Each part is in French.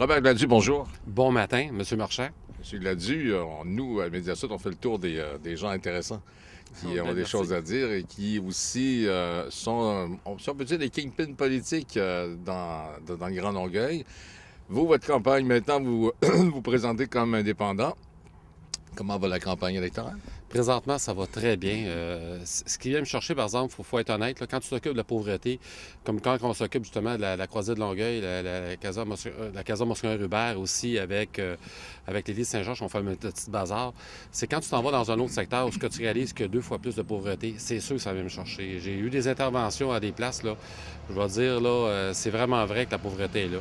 Robert Gladu, bonjour. Bon matin, Monsieur Marchand. Monsieur Gladu, nous, à Mediasud, on fait le tour des gens intéressants qui ont Ben, des merci. choses à dire et qui aussi sont, si on peut dire, des kingpins politiques dans le Grand Longueuil. Vous, votre campagne, maintenant, vous vous présentez comme indépendant. Comment va la campagne électorale? Présentement, ça va très bien. Ce qui vient me chercher, par exemple, faut être honnête, là, quand tu t'occupes de la pauvreté, comme quand on s'occupe justement de la croisée de Longueuil, la Casa Monseigneur-Hubert aussi, avec l'Église Saint-Georges, on fait un petit bazar, c'est quand tu t'en vas dans un autre secteur où ce que tu réalises qu'il y a 2 fois plus de pauvreté, c'est sûr que ça vient me chercher. J'ai eu des interventions à des places, là, je vais dire, là, c'est vraiment vrai que la pauvreté est là.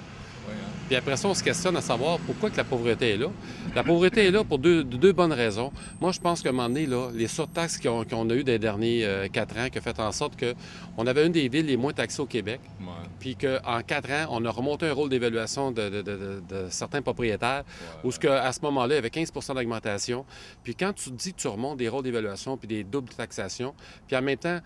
Oui, hein? Puis après ça, on se questionne à savoir pourquoi que la pauvreté est là. La pauvreté est là pour deux bonnes raisons. Moi, je pense qu'à un moment donné, là, les surtaxes qu'on a eues des derniers 4 ans, qui a fait en sorte qu'on avait une des villes les moins taxées au Québec, Ouais, puis qu'en 4 ans, on a remonté un rôle d'évaluation de certains propriétaires, où à ce moment-là, il y avait 15 d'augmentation. Puis quand tu dis que tu remontes des rôles d'évaluation puis des doubles taxations, puis en même temps,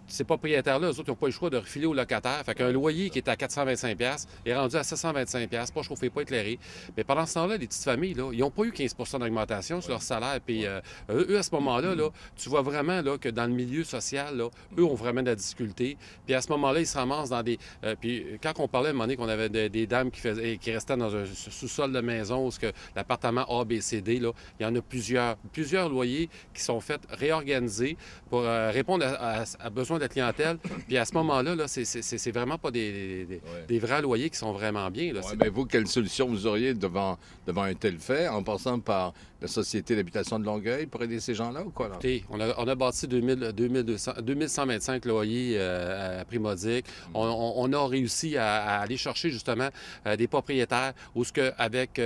ces propriétaires-là, eux autres, ils n'ont pas le choix de refiler aux locataires. Fait qu'un loyer qui est à 425$ est rendu à 725$, pas chauffé, pas éclairé. Mais pendant ce temps-là, les petites familles, là, ils n'ont pas eu 15 d'augmentation sur leur salaire. Puis eux, à ce moment-là, là, tu vois vraiment là, que dans le milieu social, là, eux ont vraiment de la difficulté. Puis à ce moment-là, ils se ramassent dans des... puis quand on parlait à un moment donné qu'on avait des dames qui restaient dans un sous-sol de maison où l'appartement A, B, C, D, là, il y en a plusieurs loyers qui sont faits réorganisés pour répondre à besoin de la clientèle. Puis à ce moment-là, là, c'est vraiment pas ouais. des vrais loyers qui sont vraiment bien. Là. Ouais, mais vous, quelle solution vous auriez devant un tel fait, en passant par la Société d'habitation de Longueuil pour aider ces gens-là ou quoi, là? Écoutez, on a bâti 2125 loyers à prix modique. On a réussi à aller chercher justement des propriétaires où avec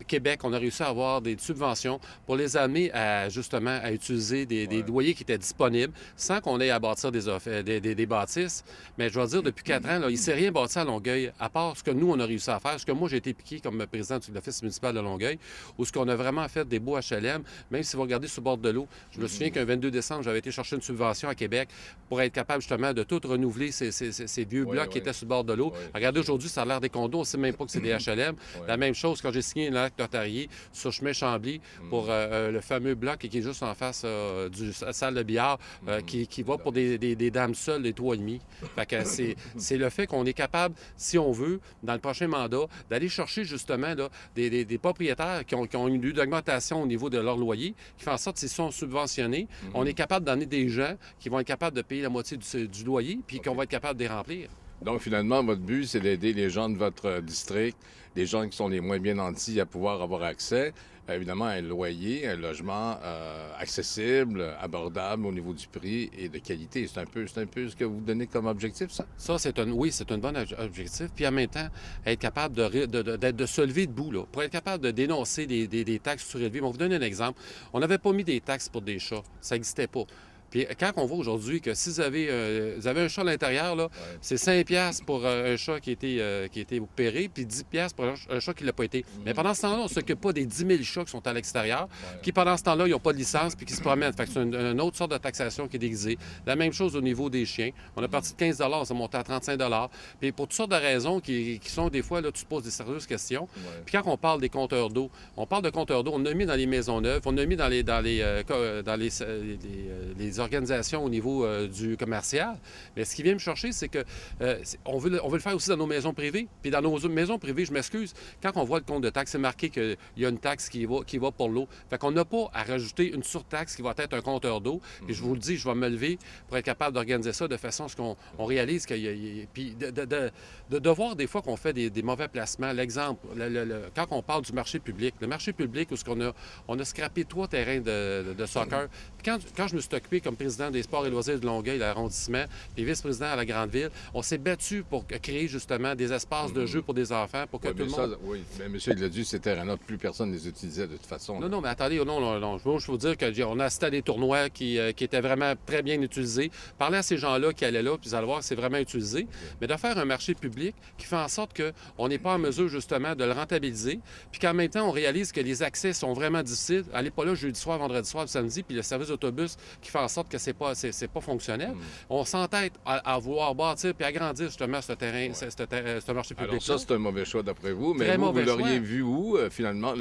Québec, on a réussi à avoir des subventions pour les amener à justement à utiliser des Ouais. loyers qui étaient disponibles sans qu'on ait à bâtir des bâtisses. Mais je dois dire, depuis 4 ans, là, il ne s'est rien bâti à Longueuil, à part ce que nous, on a réussi à faire, ce que moi, j'ai été piqué comme président de l'Office municipal de Longueuil, où ce qu'on a vraiment fait des beaux HLM, même si vous regardez sur le bord de l'eau. Je me souviens qu'un 22 décembre, j'avais été chercher une subvention à Québec pour être capable justement de tout renouveler ces vieux Oui, blocs qui oui. étaient sur le bord de l'eau. Oui. Regardez, aujourd'hui, ça a l'air des condos, on ne sait même pas que c'est des HLM. Oui. La même chose quand j'ai signé un acte notarié sur chemin Chambly pour le fameux bloc qui est juste en face du salle de billard, qui va pour des dames seules, des 3,5. Fait que c'est le fait qu'on est capable, si on veut, dans le prochain mandat, d'aller chercher justement là, des propriétaires qui ont eu une augmentation au niveau de leur loyer, qui fait en sorte qu'ils sont subventionnés. On est capable d'amener des gens qui vont être capables de payer la moitié du loyer, puis qu'on va être capable de les remplir. Donc, finalement, votre but, c'est d'aider les gens de votre district, les gens qui sont les moins bien nantis, à pouvoir avoir accès, évidemment, à un loyer, un logement accessible, abordable au niveau du prix et de qualité. C'est un peu ce que vous donnez comme objectif, ça? Ça, oui, c'est un bon objectif. Puis en même temps, être capable de se lever debout, là, pour être capable de dénoncer des taxes surélevées. On va vous donner un exemple. On n'avait pas mis des taxes pour des chats. Ça n'existait pas. Puis quand on voit aujourd'hui que si vous avez un chat à l'intérieur, là, Ouais. c'est 5$ pour un chat qui a été opéré, puis 10$ pour un chat qui ne l'a pas été. Mais pendant ce temps-là, on ne s'occupe pas des 10 000 chats qui sont à l'extérieur, qui pendant ce temps-là, ils n'ont pas de licence, puis qui se promènent. Fait que c'est une autre sorte de taxation qui est déguisée. La même chose au niveau des chiens. On a parti de 15 on s'est monté à 35 Puis pour toutes sortes de raisons qui sont des fois, là, tu te poses des sérieuses questions. Ouais. Puis quand on parle des compteurs d'eau, on parle de compteurs d'eau, on a mis dans les maisons neuves, on a mis les organisations au niveau du commercial. Mais ce qui vient me chercher, c'est que on veut le faire aussi dans nos maisons privées. Puis dans nos maisons privées, je m'excuse, quand on voit le compte de taxe, c'est marqué qu'il y a une taxe qui va pour l'eau. Fait qu'on n'a pas à rajouter une surtaxe qui va être un compteur d'eau. Puis je vous le dis, je vais me lever pour être capable d'organiser ça de façon à ce qu'on réalise qu'il y a... Puis de voir des fois qu'on fait des mauvais placements. L'exemple, quand on parle du marché public, le marché public où on a scrappé 3 terrains de soccer. Puis quand je me suis occupé comme président des sports et loisirs de Longueuil, l'arrondissement, puis vice-président à la grande ville, on s'est battu pour créer justement des espaces de jeu pour des enfants, pour que Oui, tout mais le ça, monde... oui. Mais M. Gladu, ces terrains-là, plus personne ne les utilisait de toute façon, Non, là. non, mais attendez, non. Je veux vous dire qu'on a assisté à des tournois qui étaient vraiment très bien utilisés. Parler à ces gens-là qui allaient là, puis vous allez voir que c'est vraiment utilisé. Mais de faire un marché public qui fait en sorte qu'on n'est pas en mesure justement de le rentabiliser, puis qu'en même temps, on réalise que les accès sont vraiment difficiles. Allez pas là jeudi soir, vendredi soir, samedi, puis le service d'autobus qui fait en sorte que c'est pas fonctionnel. On s'entête à vouloir bâtir puis agrandir justement ce terrain, ce marché public. Alors ça, c'est un mauvais choix d'après vous, mais Très vous mauvais l'auriez choix. vu où, finalement?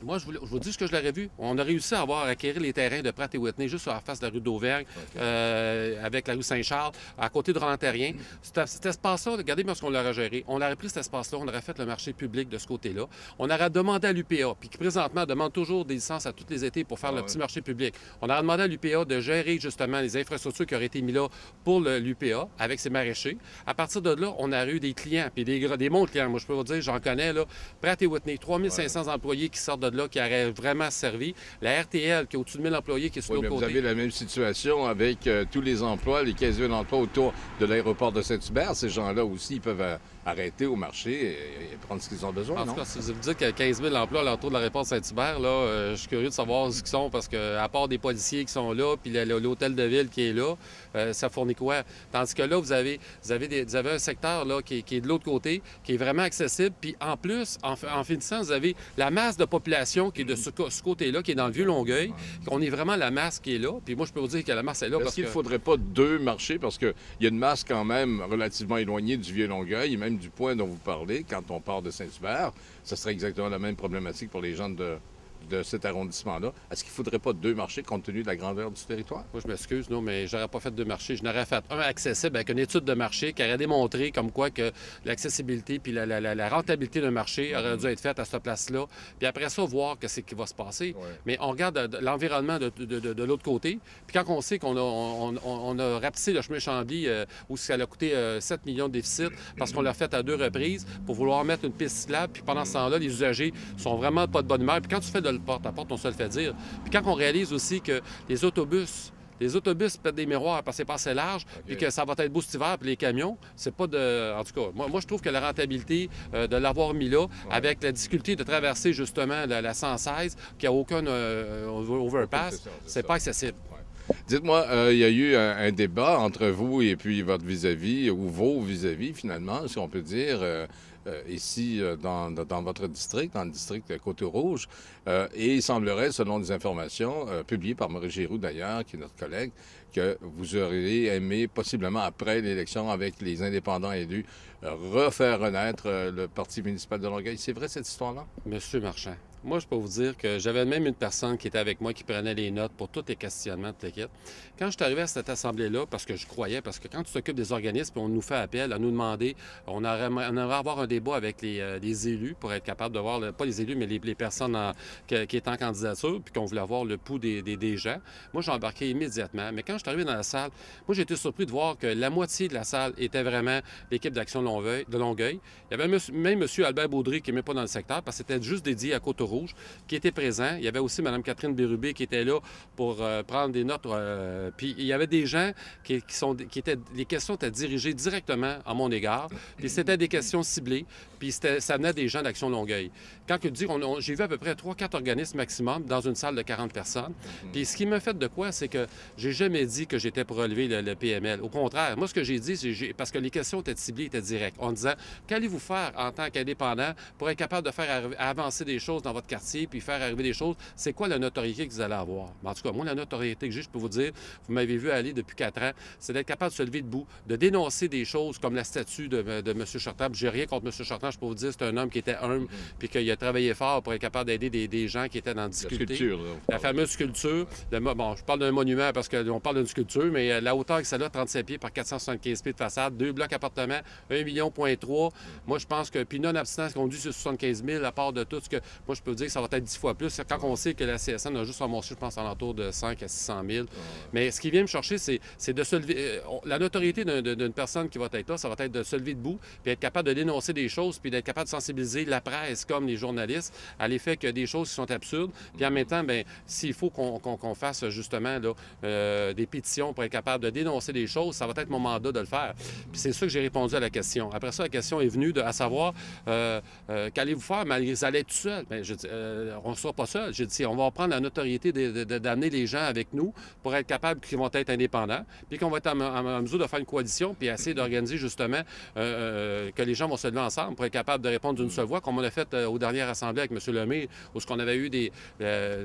Moi, je vous dis ce que je l'aurais vu. On a réussi à acquérir les terrains de Pratt et Whitney juste sur la face de la rue d'Auvergne, avec la rue Saint-Charles, à côté de Roland-Terrien. Cet espace-là, regardez bien ce qu'on l'aurait géré. On aurait pris cet espace-là, on aurait fait le marché public de ce côté-là. On aurait demandé à l'UPA, puis qui présentement demande toujours des licences à tous les étés pour faire le petit marché public. On aurait demandé à l'UPA de gérer justement les infrastructures qui auraient été mises là pour l'UPA avec ses maraîchers. À partir de là, on aurait eu des clients, puis des bons clients. Moi, je peux vous dire, j'en connais, là, Pratt et Whitney, 3500 employés qui sortent de là, qui auraient vraiment servi. La RTL, qui a au-dessus de 1000 employés, qui est sur l'autre côté. Vous avez la même situation avec tous les emplois, les 15 000 emplois autour de l'aéroport de Saint-Hubert. Ces gens-là aussi, ils peuvent arrêter au marché et prendre ce qu'ils ont besoin, En tout cas, si vous dites qu'il y a 15 000 emplois à l'entour de l'aéroport de Saint-Hubert, là, je suis curieux de savoir ce qu'ils sont, parce qu'à part des policiers qui sont là, puis l'hôtel de ville qui est là, ça fournit quoi? Tandis que là, vous avez un secteur là, qui est de l'autre côté, qui est vraiment accessible, puis en plus, en finissant, vous avez la masse de population qui est de ce côté-là, qui est dans le Vieux-Longueuil. On est vraiment la masse qui est là, puis moi, je peux vous dire que la masse est là. Est-ce qu'il ne faudrait pas deux marchés? Parce qu'il y a une masse quand même relativement éloignée du Vieux-Longueuil, et même du point dont vous parlez, quand on part de Saint-Hubert. Ce serait exactement la même problématique pour les gens de cet arrondissement-là. Est-ce qu'il ne faudrait pas deux marchés compte tenu de la grandeur du territoire? Moi, je m'excuse, non, mais j'aurais pas fait deux marchés. Je n'aurais fait un accessible avec une étude de marché qui aurait démontré comme quoi que l'accessibilité puis la rentabilité d'un marché aurait dû être faite à cette place-là. Puis après ça, voir que c'est qui va se passer. Ouais. Mais on regarde l'environnement de l'autre côté. Puis quand on sait qu'on a rapetissé le chemin Chambly, où ça a coûté 7 millions de déficit, parce qu'on l'a fait à 2 reprises pour vouloir mettre une piste cyclable. Puis pendant ce temps-là, les usagers sont vraiment pas de bonne humeur. Puis quand tu fais de porte-à-porte, on se le fait dire. Puis quand on réalise aussi que les autobus pètent des miroirs parce que c'est pas assez large, puis que ça va être beau cet hiver, puis les camions, c'est pas de... En tout cas, moi je trouve que la rentabilité de l'avoir mis là, avec la difficulté de traverser justement la 116, qui a aucun overpass, c'est pas accessible. Dites-moi, il y a eu un débat entre vous et puis votre vis-à-vis, ou vos vis-à-vis finalement, si on peut dire, ici dans votre district, dans le district Côte-Rouge. Et il semblerait, selon des informations publiées par Maurice Giroux d'ailleurs, qui est notre collègue, que vous auriez aimé, possiblement après l'élection avec les indépendants élus, refaire renaître le Parti municipal de Longueuil. C'est vrai cette histoire-là? Monsieur Marchand, moi, je peux vous dire que j'avais même une personne qui était avec moi qui prenait les notes pour tous les questionnements de l'équipe. Quand je suis arrivé à cette assemblée-là, parce que je croyais, parce que quand tu t'occupes des organismes, on nous fait appel à nous demander, on aurait avoir un débat avec les élus pour être capable de voir, pas les élus, mais les personnes qui étaient en candidature, puis qu'on voulait avoir le pouls des gens. Moi, j'ai embarqué immédiatement. Mais quand je suis arrivé dans la salle, moi, j'ai été surpris de voir que la moitié de la salle était vraiment l'équipe d'Action de Longueuil. Il y avait même M. Albert Baudry qui n'est même pas dans le secteur, parce que c'était juste dédié à Côte-Rouge, qui était présent. Il y avait aussi Mme Catherine Bérubé qui était là pour prendre des notes. Puis il y avait des gens qui étaient... Les questions étaient dirigées directement à mon égard. Puis c'était des questions ciblées. Puis ça venait des gens d'Action Longueuil. Quand je dis, j'ai vu à peu près 3-4 organismes maximum dans une salle de 40 personnes. Puis ce qui m'a fait de quoi, c'est que j'ai jamais dit que j'étais pour relever le PML. Au contraire, moi, ce que j'ai dit, c'est parce que les questions étaient ciblées, étaient directes, en disant, qu'allez-vous faire en tant qu'indépendant pour être capable de faire avancer des choses dans votre quartier puis faire arriver des choses? C'est quoi la notoriété que vous allez avoir? En tout cas, moi, la notoriété que j'ai, je peux vous dire, vous m'avez vu aller depuis 4 ans, c'est d'être capable de se lever debout, de dénoncer des choses comme la statue de M. Chartrand. J'ai rien contre M. Chartrand, je peux vous dire, c'est un homme qui était humble puis qu'il a travaillé fort pour être capable d'aider des gens qui étaient dans la difficulté. La sculpture, là, la fameuse sculpture. Bon, je parle d'un monument parce qu'on parle d'une sculpture, mais la hauteur que ça a, 37 pieds par 475 pieds de façade, 2 blocs appartements, 1,3 million. Moi, je pense que, puis non-abstinence qu'on dit, c'est 75 000, à part de tout ce que, moi, je peux vous dire que ça va être 10 fois plus. Quand on sait que la CSN a juste ramassé, je pense, alentour de 5 à 600 000. Mais ce qui vient me chercher, c'est de se lever. La notoriété d'une personne qui va être là, ça va être de se lever debout, puis être capable de dénoncer des choses, puis d'être capable de sensibiliser la presse comme les journalistes à l'effet qu'il y a des choses qui sont absurdes. Puis en même temps, bien, s'il faut qu'on fasse justement là, des pétitions pour être capable de dénoncer des choses, ça va être mon mandat de le faire. Puis c'est ça que j'ai répondu à la question. Après ça, la question est venue à savoir qu'allez-vous faire, mais vous allez être tout seul. Bien, je on ne sera pas seul. J'ai dit, on va prendre la notoriété d'amener les gens avec nous pour être capables qu'ils vont être indépendants, puis qu'on va être en mesure de faire une coalition, puis essayer d'organiser justement que les gens vont se lever ensemble pour être capables de répondre d'une seule voix, comme on a fait aux dernières assemblées avec M. Lemay, où on avait eu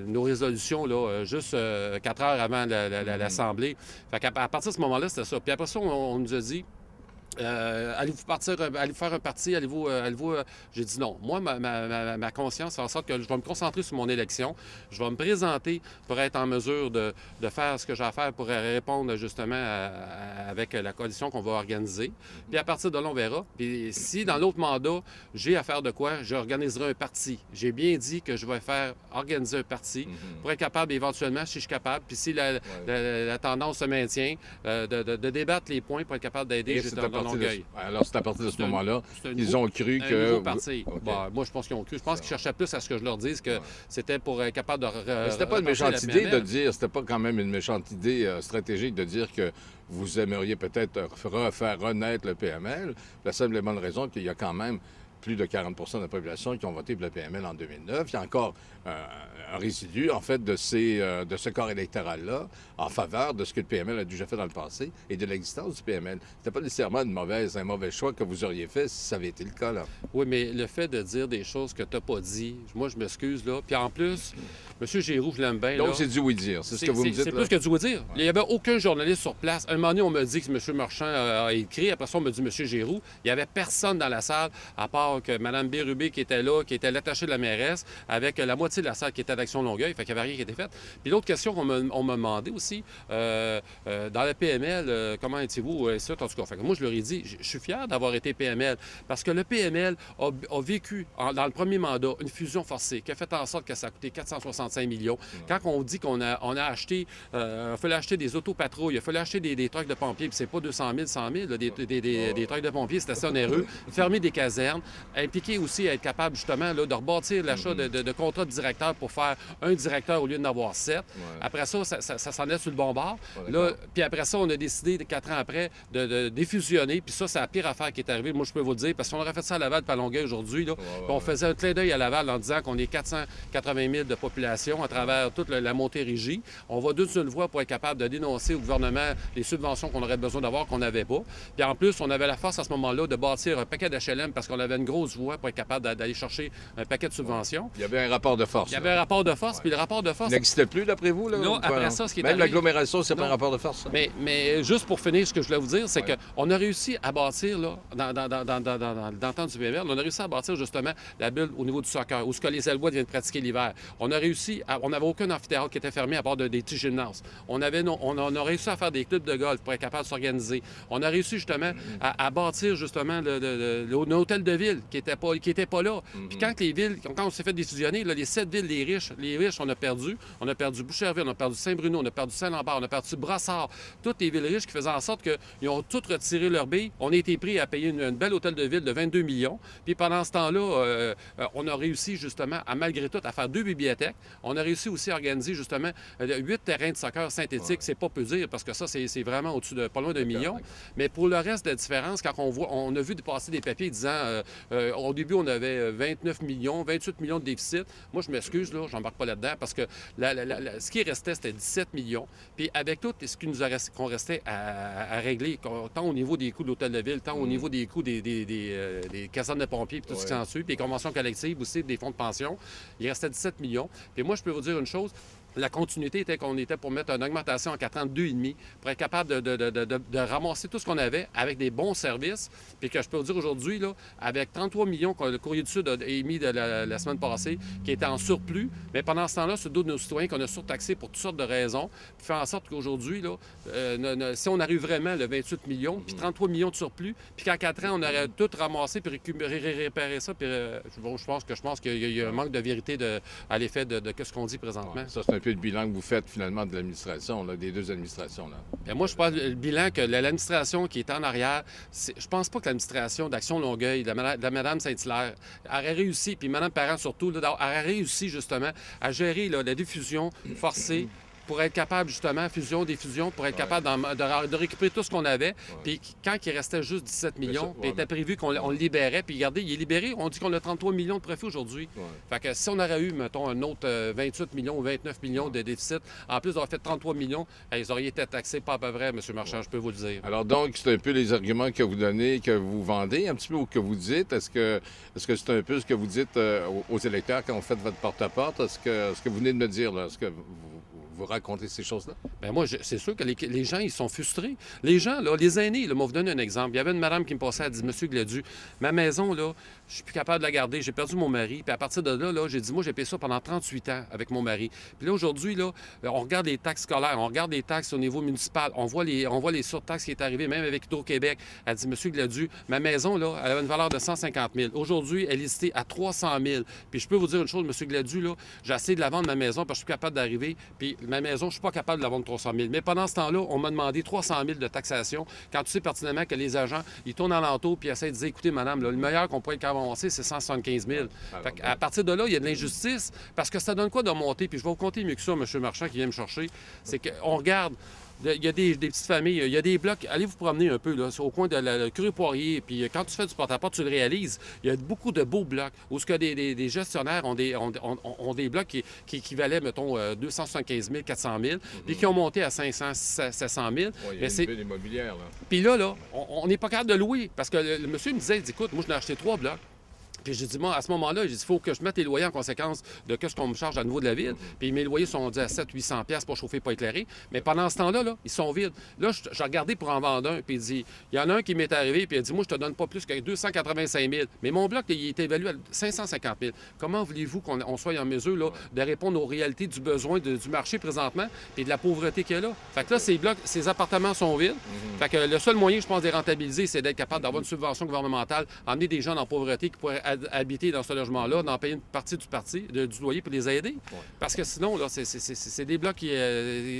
nos résolutions là, juste 4 heures avant l'Assemblée. Fait qu'à partir de ce moment-là, c'était ça. Puis après ça, on nous a dit... allez-vous faire un parti, j'ai dit non. Moi, ma conscience fait en sorte que je vais me concentrer sur mon élection. Je vais me présenter pour être en mesure de faire ce que j'ai à faire pour répondre justement avec la coalition qu'on va organiser. Puis à partir de là, on verra. Puis si dans l'autre mandat, j'ai à faire de quoi, j'organiserai un parti. J'ai bien dit que je vais organiser un parti pour être capable éventuellement, si je suis capable, puis si la tendance se maintient, de débattre les points pour être capable d'aider justement. Alors, c'est à partir de ce moment-là qu'ils ont cru que... nouveau parti. Okay. Bon, moi, je pense qu'ils ont cru. Je pense qu'ils cherchaient plus à ce que je leur dise que c'était pour être capable de... Mais c'était pas une méchante idée de dire... C'était pas quand même une méchante idée stratégique de dire que vous aimeriez peut-être faire renaître le PML. La simple et bonne raison qu'il y a quand même plus de 40 de la population qui ont voté pour le PML en 2009. Il y a encore un résidu, en fait, de ce corps électoral-là en faveur de ce que le PML a déjà fait dans le passé et de l'existence du PML. C'était pas nécessairement un mauvais choix que vous auriez fait si ça avait été le cas, là. Oui, mais le fait de dire des choses que tu n'as pas dit, moi, je m'excuse, là. Puis en plus, M. Giroux, je l'aime bien, donc, là. c'est du oui-dire, c'est ce que vous me dites, c'est plus que du oui-dire. Ouais. Il n'y avait aucun journaliste sur place. Un moment donné, on m'a dit que M. Marchand a écrit. Après ça, on m'a dit M. Giroux. Il n'y avait personne dans la salle, à part que Mme Bérubé qui était là, qui était l'attachée de la mairesse, avec la moitié de la salle qui était d'Action Longueuil. Fait qu'il n'y avait rien qui était fait. Puis l'autre question qu'on m'a demandé aussi, dans le PML, comment étiez-vous? En tout cas, fait que moi, je leur ai dit, je suis fier d'avoir été PML parce que le PML a vécu, dans le premier mandat, une fusion forcée qui a fait en sorte que ça a coûté 465 millions. Quand on dit qu'on a acheté, il fallait acheter des autopatrouilles, il fallait acheter des trucks de pompiers, puis c'est pas 200 000, 100 000, là, des trucks de pompiers, c'était assez onéreux. Fermer des casernes, impliquer aussi à être capable, justement, là, de rebâtir l'achat de contrats de directeur pour faire un directeur au lieu d'en avoir 7. Ouais. Après ça s'en est sur le bon bord. Là, puis après ça, on a décidé, 4 ans après, de défusionner. Puis ça, c'est la pire affaire qui est arrivée. Moi, je peux vous le dire, parce qu'on aurait fait ça à Laval et à Longueuil aujourd'hui. Là, on faisait un clin d'œil à Laval en disant qu'on est 480 000 de population à travers toute la Montérégie. On va d'une seule voix pour être capable de dénoncer au gouvernement les subventions qu'on aurait besoin d'avoir, qu'on n'avait pas. Puis en plus, on avait la force à ce moment-là de bâtir un paquet d'HLM parce qu'on avait une grosse voix pour être capable d'aller chercher un paquet de subventions. Il y avait un rapport de force. Il y avait un rapport de force, puis le rapport de force... Il n'existait plus, d'après vous? Là, non, après ça, ce qui est arrivé... Même l'agglomération, c'est pas un rapport de force, ça? Mais juste pour finir, ce que je voulais vous dire, c'est qu'on a réussi à bâtir, là, dans le temps du PML, on a réussi à bâtir, justement, la bulle au niveau du soccer, où ce que les Alouettes viennent pratiquer l'hiver. On a réussi... On n'avait aucun amphithéâtre qui était fermé à part des petits gymnases. On a réussi à faire des clubs de golf pour être capable de s'organiser. On a réussi, justement, à bâtir, justement, l'hôtel de ville qui était pas là. Puis quand on s'est fait défusionner, là, les 7 villes, les riches, on a perdu. On a perdu Boucherville, on a perdu Saint-Bruno, on a perdu Saint-Lambert, on a perdu Brassard. Toutes les villes riches qui faisaient en sorte qu'ils ont toutes retiré leurs billes. On a été pris à payer une belle hôtel de ville de 22 millions. Puis pendant ce temps-là, on a réussi justement, malgré tout, à faire 2 bibliothèques. On a réussi aussi à organiser justement 8 terrains de soccer synthétiques. C'est pas peu dire parce que ça, c'est vraiment au-dessus de pas loin d'un million. Mais pour le reste de la différence, quand on a vu passer des papiers disant au début, on avait 29 millions, 28 millions de déficit. Moi, je m'excuse, là, j'embarque pas là-dedans parce que ce qui restait, c'était 17 millions. Puis avec tout ce qu'on restait à régler, tant au niveau des coûts de l'hôtel de ville, tant au niveau des coûts des casernes de pompiers, puis tout ce qui s'en suit, puis les conventions collectives aussi, des fonds de pension, il restait 17 millions. Puis moi, je peux vous dire une chose, la continuité était qu'on était pour mettre une augmentation en 4 ans de 2,5 pour être capable de ramasser tout ce qu'on avait avec des bons services. Puis que je peux vous dire aujourd'hui, là, avec 33 millions que le Courrier du Sud a émis la semaine passée, qui était en surplus, mais pendant ce temps-là, c'est d'autres de nos citoyens qu'on a surtaxés pour toutes sortes de raisons, puis fait en sorte qu'aujourd'hui, là, si on arrive vraiment le 28 millions, puis 33 millions de surplus, puis qu'en 4 ans, on aurait tout ramassé puis réparer ça, puis je pense qu'il y a un manque de vérité à l'effet de ce qu'on dit présentement. Ouais, ça, c'est un peu le bilan que vous faites finalement de l'administration, là, des deux administrations. Là. Bien, moi, je pense le bilan que l'administration qui est en arrière, je pense pas que l'administration d'Action Longueuil, de Mme Saint-Hilaire, aurait réussi, puis Mme Parent surtout, aurait réussi justement à gérer là, la diffusion forcée pour être capable, justement, fusion, pour être capable de récupérer tout ce qu'on avait. Puis quand il restait juste 17 millions, puis il était prévu qu'on le libérait, puis regardez, il est libéré, on dit qu'on a 33 millions de profit aujourd'hui. Fait que si on aurait eu, mettons, un autre 28 millions ou 29 millions de déficit, en plus d'avoir fait 33 millions, ils auraient été taxés pas à peu près, M. Marchand, je peux vous le dire. Alors donc, c'est un peu les arguments que vous donnez, que vous vendez un petit peu ou que vous dites. Est-ce que c'est un peu ce que vous dites aux électeurs quand vous faites votre porte-à-porte? Est-ce que vous venez de me dire, là, est-ce que vous racontez ces choses-là? Bien, moi, c'est sûr que les gens, ils sont frustrés. Les gens, là, les aînés, là, moi, vous donner un exemple. Il y avait une madame qui me passait, elle dit, Monsieur Gladu, ma maison, là, je suis plus capable de la garder. J'ai perdu mon mari. Puis à partir de là, j'ai dit, moi, j'ai payé ça pendant 38 ans avec mon mari. Puis là, aujourd'hui, là, on regarde les taxes scolaires, on regarde les taxes au niveau municipal, on voit les surtaxes qui est arrivé, même avec Hydro-Québec. Elle dit, Monsieur Gladu, ma maison, là, elle avait une valeur de 150 000. Aujourd'hui, elle est listée à 300 000. Puis je peux vous dire une chose, Monsieur Gladu, là, j'ai essayé de la vendre, ma maison, parce que je suis plus capable d'arriver. Puis ma maison, je suis pas capable de la vendre 300 000. Mais pendant ce temps-là, on m'a demandé 300 000 de taxation, quand tu sais pertinemment que les agents, ils tournent alentour puis essaient de dire, écoutez, madame, là, le meilleur qu'on pourrait avancer, c'est 175 000. À partir de là, il y a de l'injustice, parce que ça donne quoi de monter? Puis je vais vous compter mieux que ça, M. Marchand, qui vient me chercher. C'est qu'on regarde, il y a des petites familles, il y a des blocs. Allez vous promener un peu là, au coin de la Creux Poirier. Puis quand tu fais du porte-à-porte, tu le réalises. Il y a beaucoup de beaux blocs où ce que des gestionnaires ont des blocs qui valaient, mettons, 275 000, 400 000, puis qui ont monté à 500, 700 000. Il y a une ville immobilière, là. Puis là, on n'est pas capable de louer. Parce que le monsieur me disait, il dit, écoute, moi, je n'ai acheté 3 blocs. Puis j'ai dit, moi, à ce moment-là, il faut que je mette les loyers en conséquence de ce qu'on me charge à niveau de la ville. Puis mes loyers sont dit à 700-800$ pour chauffer, pas éclairé. Mais pendant ce temps-là, là, ils sont vides. Là, j'ai regardé pour en vendre un, puis il dit, il y en a un qui m'est arrivé, puis il a dit, moi, je te donne pas plus que 285 000. Mais mon bloc, il est évalué à 550 000. Comment voulez-vous qu'on soit en mesure là, de répondre aux réalités du besoin du marché présentement et de la pauvreté qu'il y a là? Fait que là, ces appartements sont vides. Fait que le seul moyen, je pense, de les rentabiliser, c'est d'être capable d'avoir une subvention gouvernementale, emmener des gens en pauvreté qui pourraient habiter dans ce logement-là, d'en payer une partie du loyer pour les aider. Parce que sinon, là, c'est des blocs qui...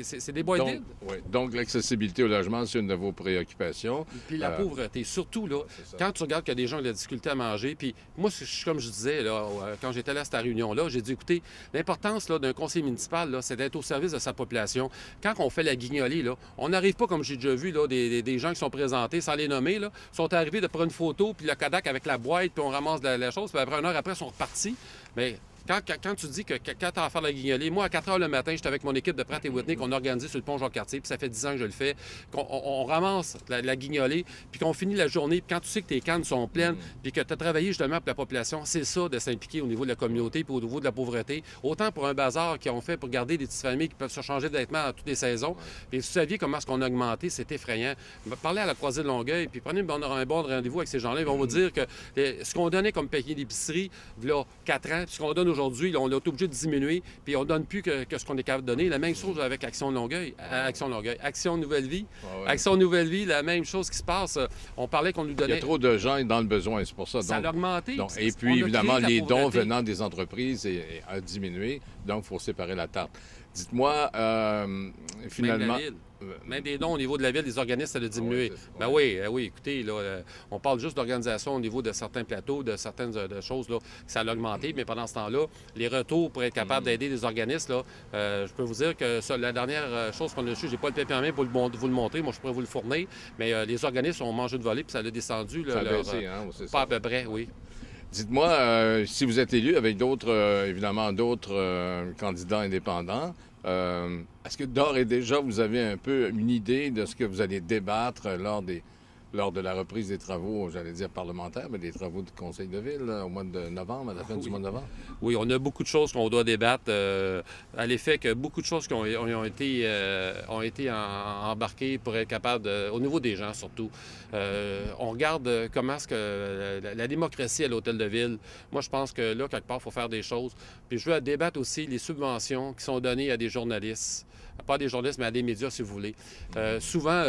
c'est des boîtes vides. Donc, l'accessibilité au logement, c'est une de vos préoccupations. Puis la pauvreté, surtout, là, quand tu regardes que des gens ont de la difficulté à manger, puis moi, comme je disais, là, quand j'étais là à cette réunion-là, j'ai dit, écoutez, l'importance d'un conseil municipal, là, c'est d'être au service de sa population. Quand on fait la guignolée, là, on n'arrive pas, comme j'ai déjà vu, là, des gens qui sont présentés, sans les nommer, là, sont arrivés de prendre une photo, puis le Kodak avec la boîte, puis on ramasse la chose, puis après, 1 heure après, ils sont repartis. Mais quand tu dis que quand tu as à faire la guignolée, moi, à 4 heures le matin, j'étais avec mon équipe de Pratt et Whitney qu'on a organisé sur le pont Jean-Cartier, puis ça fait 10 ans que je le fais, qu'on ramasse la guignolée, puis qu'on finit la journée, puis quand tu sais que tes cannes sont pleines, puis que tu as travaillé justement pour la population, c'est ça de s'impliquer au niveau de la communauté, puis au niveau de la pauvreté. Autant pour un bazar qu'ils ont fait pour garder des petites familles qui peuvent se changer de vêtements à toutes les saisons. Puis vous saviez comment est-ce qu'on a augmenté, c'est effrayant. Parlez à la croisée de Longueuil, puis prenez un bon rendez-vous avec ces gens-là, ils vont vous dire que ce qu'on donnait comme panier d'épicerie, là, 4 ans, puis ce qu'on donne aujourd'hui, on l'a obligé de diminuer, puis on ne donne plus que ce qu'on est capable de donner. La même chose avec Action Longueuil. Action Nouvelle Vie. Action Nouvelle Vie, la même chose qui se passe. On parlait qu'on nous donnait... Il y a trop de gens dans le besoin, c'est pour ça. Ça a augmenté. Et puis, évidemment, les dons venant des entreprises a diminué, donc il faut séparer la tarte. Dites-moi, finalement... Même des dons au niveau de la ville, des organismes, ça a diminué. Oui, écoutez, là, on parle juste d'organisation au niveau de certains plateaux, de certaines choses, là, ça a augmenté, mais pendant ce temps-là, les retours pour être capable d'aider des organismes, là, je peux vous dire que la dernière chose qu'on a reçue, j'ai pas le papier en main pour vous le montrer, moi je pourrais vous le fournir, mais les organismes ont mangé de volée, puis ça a descendu. Ça a baissé, pas à peu près, oui. Dites-moi, si vous êtes élu avec d'autres, évidemment, d'autres candidats indépendants, est-ce que d'ores et déjà, vous avez un peu une idée de ce que vous allez débattre lors de la reprise des travaux, j'allais dire parlementaires, mais des travaux du Conseil de ville là, au mois de novembre, à la fin du mois de novembre? Oui, on a beaucoup de choses qu'on doit débattre, à l'effet que beaucoup de choses qui ont été embarquées pour être capable, au niveau des gens surtout. On regarde comment est-ce que la démocratie à l'hôtel de ville, moi je pense que là, quelque part, il faut faire des choses. Puis je veux débattre aussi les subventions qui sont données à des journalistes. Pas à des journalistes, mais à des médias, si vous voulez. Souvent,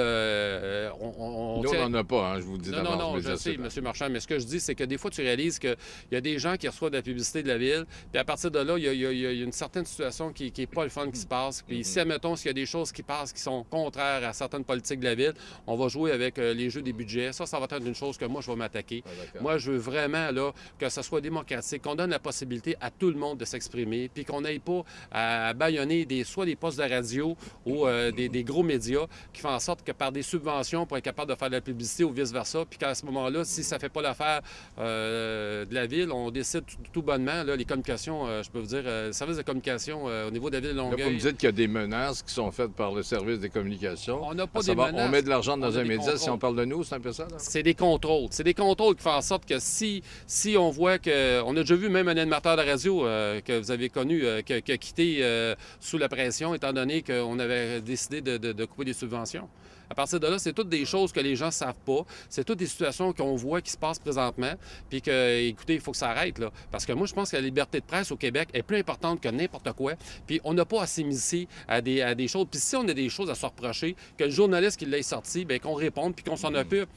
on en a pas, hein, je vous le dis d'avance. Non, mais je sais, c'est- M. Marchand, mais ce que je dis, c'est que des fois, tu réalises qu'il y a des gens qui reçoivent de la publicité de la ville, puis à partir de là, il y a une certaine situation qui n'est pas le fun qui se passe. Puis si, admettons, s'il y a des choses qui passent qui sont contraires à certaines politiques de la ville, on va jouer avec les jeux des budgets. Ça va être une chose que moi, je vais m'attaquer. Ah, d'accord. Moi, je veux vraiment là, que ce soit démocratique, qu'on donne la possibilité à tout le monde de s'exprimer, puis qu'on n'aille pas à bâillonner soit des postes de radio ou des gros médias qui font en sorte que par des subventions pour être capable de faire de la publicité ou vice-versa, puis qu'à ce moment-là, si ça ne fait pas l'affaire de la ville, on décide tout bonnement, là, les communications, je peux vous dire, le service de communication au niveau de la ville de Là, vous Longueuil. me dites qu'il y a des menaces qui sont faites par le service des communications. On n'a pas À des savoir, menaces. on met de l'argent dans On a un des média. Si contrôles. on parle de nous, c'est un peu ça, là? C'est des contrôles. C'est des contrôles qui font en sorte que si on voit que... On a déjà vu même un animateur de radio que vous avez connu qui a quitté sous la pression, étant donné qu'on avait décidé de couper des subventions. À partir de là, c'est toutes des choses que les gens ne savent pas. C'est toutes des situations qu'on voit qui se passent présentement. Puis que, écoutez, il faut que ça arrête, là. Parce que moi, je pense que la liberté de presse au Québec est plus importante que n'importe quoi. Puis on n'a pas à s'immiscer à des choses. Puis si on a des choses à se reprocher, que le journaliste qui l'ait sorti, bien qu'on réponde puis qu'on s'en occupe.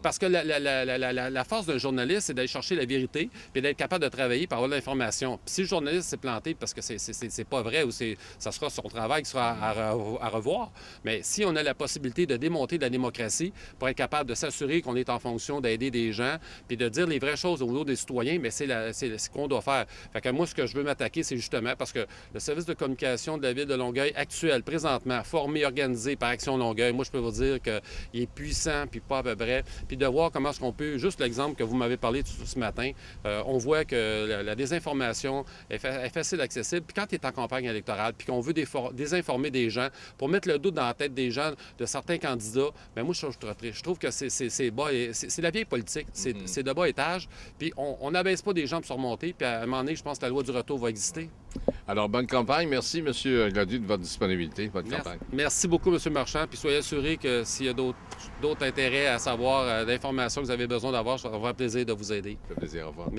Parce que la force d'un journaliste, c'est d'aller chercher la vérité puis d'être capable de travailler par avoir de l'information. Puis si le journaliste s'est planté parce que c'est pas vrai ou ça sera son travail qui sera à revoir, mais si on a la possibilité de démonter de la démocratie pour être capable de s'assurer qu'on est en fonction d'aider des gens puis de dire les vraies choses au niveau des citoyens, mais c'est ce qu'on doit faire. Fait que moi, ce que je veux m'attaquer, c'est justement parce que le service de communication de la Ville de Longueuil actuel, présentement, formé, organisé par Action Longueuil, moi, je peux vous dire qu'il est puissant puis pas à peu près. Puis de voir comment est-ce qu'on peut, juste l'exemple que vous m'avez parlé ce matin, on voit que la désinformation est facile accessible. Puis quand tu es en campagne électorale, puis qu'on veut désinformer des gens pour mettre le doute dans la tête des gens de certains candidats, bien moi, je trouve que c'est bas, c'est la vieille politique, c'est de bas étage. Puis on n'abaisse pas des gens pour se remonter. Puis à un moment donné, je pense que la loi du retour va exister. Alors, bonne campagne. Merci, M. Gladu, de votre disponibilité. Bonne campagne. Merci beaucoup, M. Marchand. Puis soyez assurés que s'il y a d'autres intérêts à savoir, d'informations que vous avez besoin d'avoir, ça va me faire plaisir de vous aider. Ça fait plaisir. Au revoir. Merci.